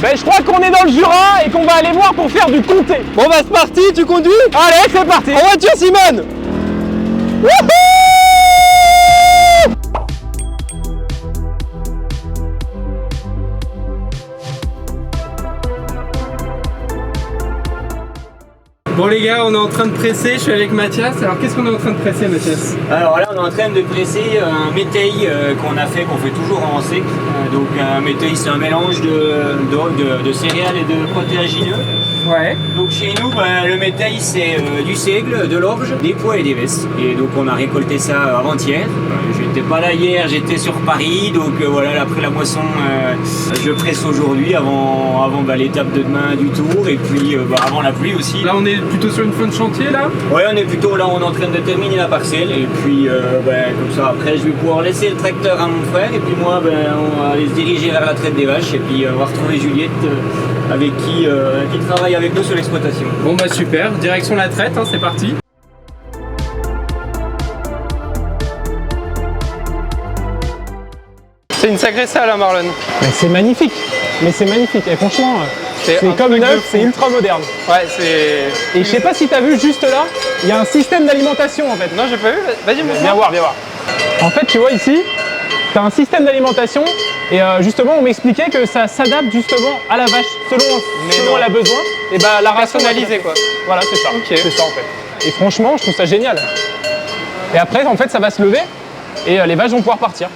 Ben, je crois qu'on est dans le Jura et qu'on va aller voir pour faire du comté. Bon bah c'est parti, tu conduis? Allez, c'est parti. En voiture Simone. Wouhou! Bon les gars, on est en train de presser, je suis avec Mathias. Alors qu'est-ce qu'on est en train de presser Mathias? Alors là on est en train de presser un métail qu'on fait toujours en C. Donc un métail c'est un mélange de céréales et de protéagineux. Ouais. Donc chez nous le métail c'est du seigle, de l'orge, des pois et des vestes. Et donc on a récolté ça avant-hier. J'étais pas là hier, j'étais sur Paris. Donc voilà, après la moisson je presse aujourd'hui avant l'étape de demain du tour. Et puis avant la pluie aussi. Là on est plutôt sur une fin de chantier là? Ouais, on est plutôt là, on est en train de terminer la parcelle et puis comme ça après je vais pouvoir laisser le tracteur à mon frère et puis moi on va aller se diriger vers la traite des vaches et puis on va retrouver Juliette avec qui travaille avec nous sur l'exploitation. Bon bah super, direction la traite, hein, c'est parti. C'est une sacrée salle hein, Marlon. Mais c'est magnifique. Et franchement, c'est comme neuf, c'est ultra moderne. Ouais, c'est... Et je sais pas si tu as vu juste là, il y a un système d'alimentation en fait. Non j'ai pas vu, vas-y montre-moi. Viens voir. En fait, tu vois ici, tu as un système d'alimentation et justement on m'expliquait que ça s'adapte justement à la vache selon elle a besoin. Et bah la ration Personnalisé quoi. Voilà, c'est ça. Ok. C'est ça en fait. Et franchement, je trouve ça génial. Et après en fait, ça va se lever et les vaches vont pouvoir partir.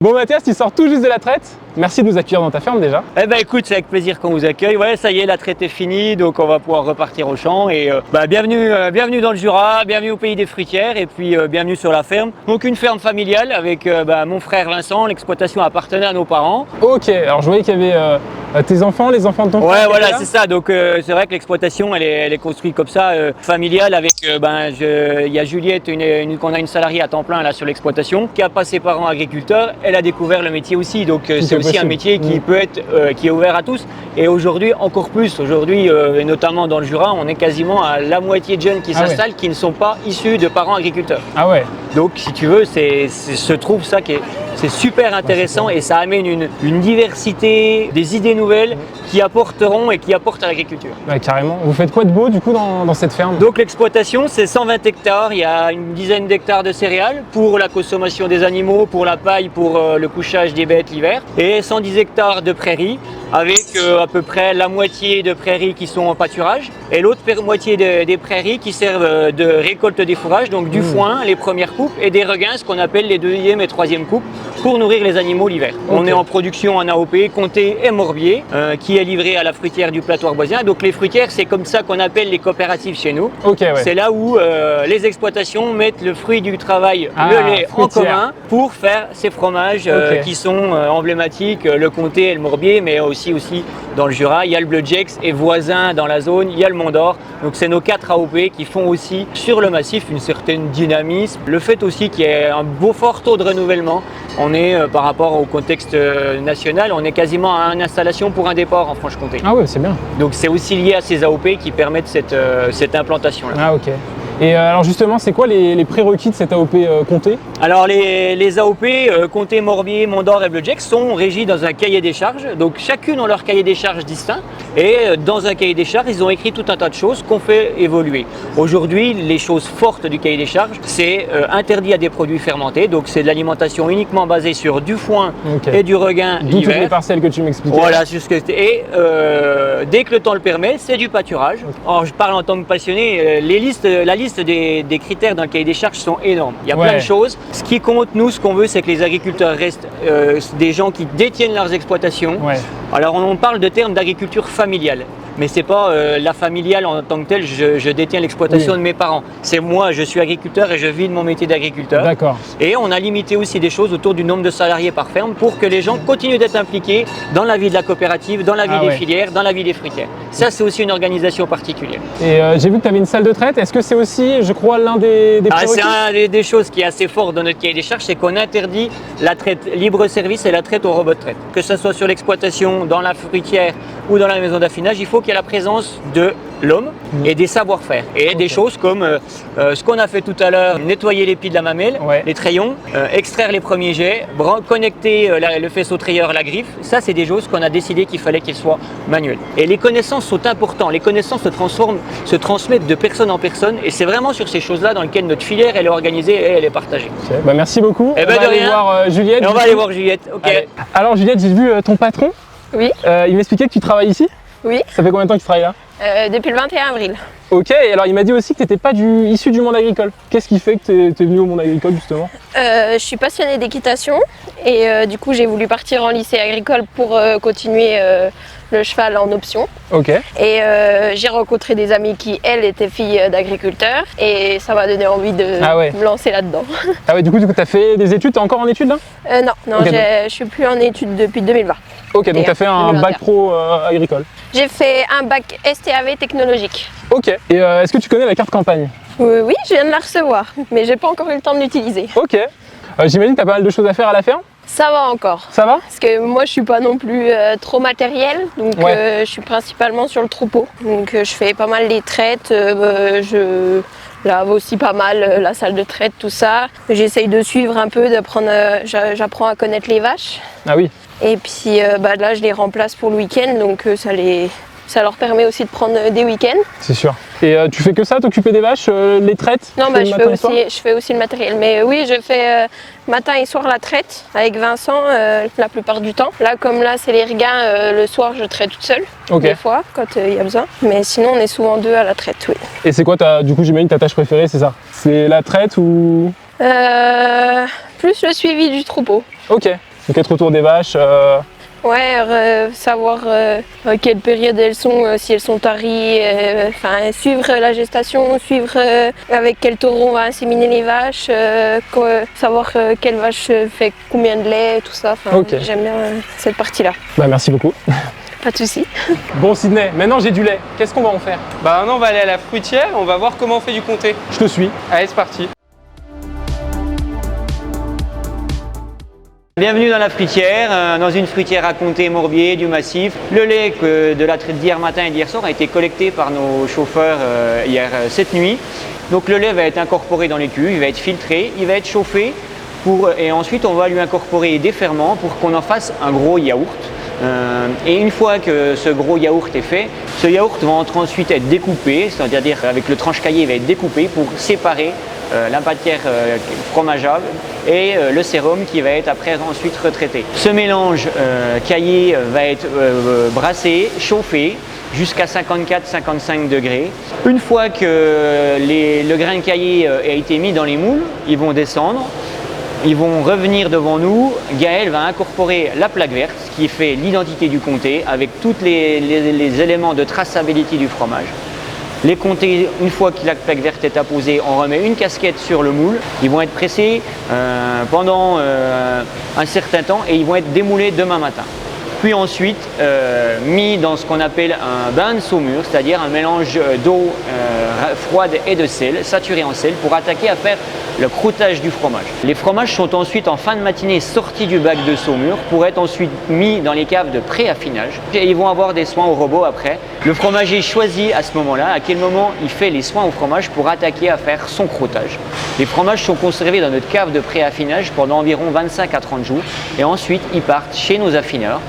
Bon Mathias, tu sors tout juste de la traite. Merci de nous accueillir dans ta ferme déjà. Eh ben écoute, c'est avec plaisir qu'on vous accueille. Ouais, ça y est, la traite est finie, donc on va pouvoir repartir au champ. Et bienvenue dans le Jura, bienvenue au pays des fruitières et puis bienvenue sur la ferme. Donc une ferme familiale avec mon frère Vincent, l'exploitation appartenait à nos parents. Ok, alors je voyais qu'il y avait tes enfants, les enfants de ton frère. Ouais, voilà, c'est ça. Donc c'est vrai que l'exploitation, elle est construite comme ça, familiale. Avec, il y a Juliette, qu'on a une salariée à temps plein là sur l'exploitation, qui a pas ses parents agriculteurs. Elle a découvert le métier aussi. Donc c'est aussi un métier qui peut être, qui est ouvert à tous. Et aujourd'hui encore plus. Aujourd'hui, et notamment dans le Jura, on est quasiment à la moitié de jeunes qui s'installent, qui ne sont pas issus de parents agriculteurs. Ah ouais. Donc si tu veux, je trouve ça c'est super intéressant et ça amène une diversité, des idées nouvelles qui apporteront et qui apportent à l'agriculture. Ouais, carrément. Vous faites quoi de beau du coup dans cette ferme? Donc l'exploitation, c'est 120 hectares, il y a une dizaine d'hectares de céréales pour la consommation des animaux, pour la paille, pour le couchage des bêtes l'hiver, et 110 hectares de prairies avec à peu près la moitié de prairies qui sont en pâturage et l'autre moitié des prairies qui servent de récolte des fourrages, donc du foin, les premières coupes, et des regains, ce qu'on appelle les deuxième et troisième coupes, pour nourrir les animaux l'hiver. Okay. On est en production en AOP, comté et morbier, qui est livré à la fruitière du plateau arboisien. Donc les fruitières, c'est comme ça qu'on appelle les coopératives chez nous. Okay, ouais. C'est là où les exploitations mettent le fruit du travail, le lait en commun pour faire ces fromages qui sont emblématiques, le comté et le morbier, mais aussi dans le Jura. Il y a le Bleu Gex et voisin dans la zone, il y a le Mont d'Or. Donc c'est nos 4 AOP qui font aussi sur le massif une certaine dynamisme. Le fait aussi qu'il y ait un beau fort taux de renouvellement. On est par rapport au contexte national, on est quasiment à une installation pour un départ en Franche-Comté. Ah ouais, c'est bien. Donc c'est aussi lié à ces AOP qui permettent cette implantation-là. Ah ok. Et alors justement, c'est quoi les prérequis de cette AOP comté? Alors les AOP comté, morbier, Mont d'Or et Bleu Gex sont régis dans un cahier des charges. Donc chacune ont leur cahier des charges distinct. Et dans un cahier des charges, ils ont écrit tout un tas de choses qu'on fait évoluer. Aujourd'hui, les choses fortes du cahier des charges, c'est interdit à des produits fermentés. Donc c'est de l'alimentation uniquement basée sur du foin et du regain l'hiver. D'où toutes les parcelles que tu m'expliquais. Voilà, et dès que le temps le permet, c'est du pâturage. Alors je parle en tant que passionné, la liste des critères dans le cahier des charges sont énormes. Il y a plein de choses. Ce qui compte, nous, ce qu'on veut, c'est que les agriculteurs restent des gens qui détiennent leurs exploitations. Ouais. Alors on parle de termes d'agriculture familiale. mais c'est pas la familiale en tant que telle. Je détiens l'exploitation de mes parents. C'est moi, je suis agriculteur et je vis de mon métier d'agriculteur. D'accord. Et on a limité aussi des choses autour du nombre de salariés par ferme pour que les gens continuent d'être impliqués dans la vie de la coopérative, dans la vie des filières, dans la vie des fruitières. Ça, c'est aussi une organisation particulière. Et j'ai vu que tu avais une salle de traite. Est-ce que c'est aussi, je crois, l'un des prérequis? C'est des choses qui est assez fort dans notre cahier des charges, c'est qu'on interdit la traite libre service et la traite au robot de traite. Que ce soit sur l'exploitation, dans la fruitière ou dans la maison d'affinage, il faut qu'il y ait la présence de l'homme et des savoir-faire. Et des choses comme ce qu'on a fait tout à l'heure, nettoyer les pieds de la mamelle, les trayons, extraire les premiers jets, connecter le faisceau trayeur à la griffe. Ça, c'est des choses qu'on a décidé qu'il fallait qu'ils soient manuels. Et les connaissances sont importantes. Les connaissances se transmettent de personne en personne. Et c'est vraiment sur ces choses-là dans lesquelles notre filière elle est organisée et elle est partagée. Okay. Bah, merci beaucoup. Et on va aller voir Juliette. Et on va aller voir Juliette. Okay. Allez. Alors Juliette, j'ai vu ton patron. Oui. Il m'expliquait que tu travailles ici. Oui. Ça fait combien de temps que tu travailles là? Depuis le 21 avril. Ok, et alors il m'a dit aussi que tu n'étais pas issu du monde agricole. Qu'est-ce qui fait que tu es venu au monde agricole justement? Je suis passionnée d'équitation et du coup j'ai voulu partir en lycée agricole pour continuer le cheval en option. Ok. Et j'ai rencontré des amis qui, elles, étaient filles d'agriculteurs et ça m'a donné envie de me lancer là-dedans. Ah ouais, du coup tu as fait des études, tu es encore en études là? Non, okay, je suis plus en études depuis 2020. Ok, donc tu as fait un bac pro agricole? J'ai fait un bac STAV technologique. Ok, et est-ce que tu connais la carte campagne? Oui, je viens de la recevoir, mais j'ai pas encore eu le temps de l'utiliser. Ok, j'imagine que tu as pas mal de choses à faire à la ferme? Ça va encore. Ça va? Parce que moi je suis pas non plus trop matériel, donc je suis principalement sur le troupeau. Donc je fais pas mal les traites, je lave aussi pas mal la salle de traite, tout ça. J'essaye de suivre un peu, j'apprends à connaître les vaches. Ah oui. Et puis là je les remplace pour le week-end, donc ça leur permet aussi de prendre des week-ends. C'est sûr. Et tu fais que ça, t'occuper des vaches, les traites? Non, je fais aussi le matériel. Mais oui, je fais matin et soir la traite avec Vincent la plupart du temps. Là, comme là, c'est les regains, le soir, je traite toute seule, des fois, quand il y a besoin. Mais sinon, on est souvent deux à la traite, oui. Et c'est quoi, du coup, j'imagine ta tâche préférée, c'est ça? C'est la traite ou? Plus le suivi du troupeau. Ok, donc être autour des vaches. Ouais, savoir à quelle période elles sont, si elles sont taries, suivre la gestation, suivre avec quel taureau on va inséminer les vaches, savoir quelle vache fait combien de lait, tout ça. J'aime bien cette partie-là. Bah, merci beaucoup. Pas de soucis. Bon Sydney, maintenant j'ai du lait, qu'est-ce qu'on va en faire? Bah maintenant on va aller à la fruitière, on va voir comment on fait du comté. Je te suis. Allez, c'est parti. Bienvenue dans la fruitière, dans une fruitière à Comté Morbier, du massif. Le lait de la traite d'hier matin et d'hier soir a été collecté par nos chauffeurs cette nuit. Donc le lait va être incorporé dans les cuves, il va être filtré, il va être chauffé et ensuite on va lui incorporer des ferments pour qu'on en fasse un gros yaourt. Et une fois que ce gros yaourt est fait, ce yaourt va ensuite être découpé, c'est-à-dire avec le tranche-caillé il va être découpé pour séparer la matière fromageable et le sérum qui va être après ensuite retraité. Ce mélange caillé va être brassé, chauffé jusqu'à 54-55 degrés. Une fois que le grain de caillé a été mis dans les moules, ils vont descendre. Ils vont revenir devant nous. Gaël va incorporer la plaque verte qui fait l'identité du comté avec tous les éléments de traçability du fromage. Les comtés, une fois que la plaque verte est apposée, on remet une casquette sur le moule. Ils vont être pressés pendant un certain temps et ils vont être démoulés demain matin. Puis ensuite mis dans ce qu'on appelle un bain de saumure, c'est-à-dire un mélange d'eau froide et de sel, saturé en sel, pour attaquer à faire le croûtage du fromage. Les fromages sont ensuite en fin de matinée sortis du bac de saumure pour être ensuite mis dans les caves de pré-affinage. Et ils vont avoir des soins au robot après. Le fromager choisit à ce moment-là à quel moment il fait les soins au fromage pour attaquer à faire son croûtage. Les fromages sont conservés dans notre cave de pré-affinage pendant environ 25 à 30 jours et ensuite ils partent chez nos affineurs.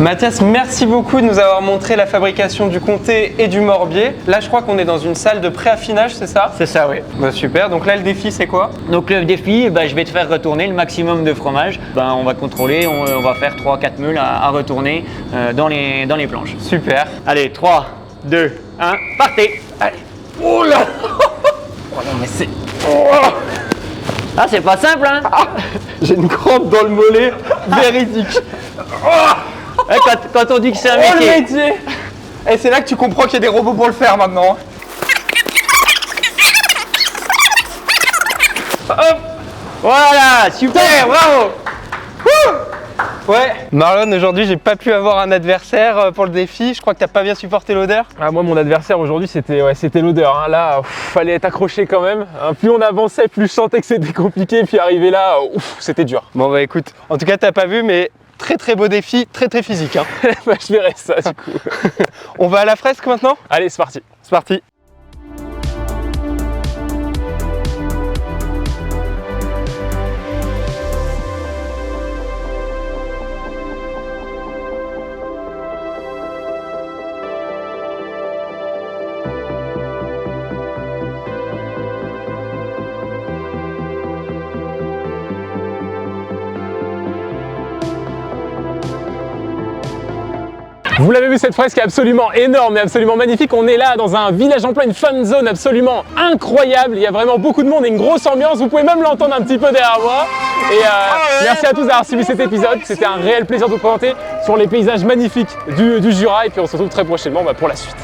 Mathias, merci beaucoup de nous avoir montré la fabrication du comté et du morbier. Là, je crois qu'on est dans une salle de pré-affinage, c'est ça? C'est ça, oui. Bah, super. Donc là, le défi, c'est quoi? Donc le défi, je vais te faire retourner le maximum de fromage. On va contrôler, on va faire 3-4 meules à retourner dans les planches. Super. Allez, 3, 2, 1, partez! Allez. Oh là! Oh non, mais c'est... Ah, c'est pas simple, hein? J'ai une crampe dans le mollet véridique. Ouais, quand on dit que c'est un Oh le métier. métier. Et c'est là que tu comprends qu'il y a des robots pour le faire maintenant. Hop. Voilà, super, bravo. Ouais. Marlon, aujourd'hui, j'ai pas pu avoir un adversaire pour le défi. Je crois que t'as pas bien supporté l'odeur. Ah, moi, mon adversaire aujourd'hui, c'était l'odeur. Hein. Là, fallait être accroché quand même. Hein, plus on avançait, plus je sentais que c'était compliqué. Puis arriver là, c'était dur. Bon bah écoute, en tout cas t'as pas vu, mais très beau défi, très physique. Hein. Bah, je verrai ça du coup. On va à la fresque maintenant? Allez, c'est parti. C'est parti. Vous l'avez vu, cette fresque est absolument énorme et absolument magnifique. On est là dans un village en plein, une fan zone absolument incroyable. Il y a vraiment beaucoup de monde et une grosse ambiance. Vous pouvez même l'entendre un petit peu derrière moi. Et merci à tous d'avoir suivi cet épisode. C'était un réel plaisir de vous présenter sur les paysages magnifiques du Jura. Et puis on se retrouve très prochainement pour la suite.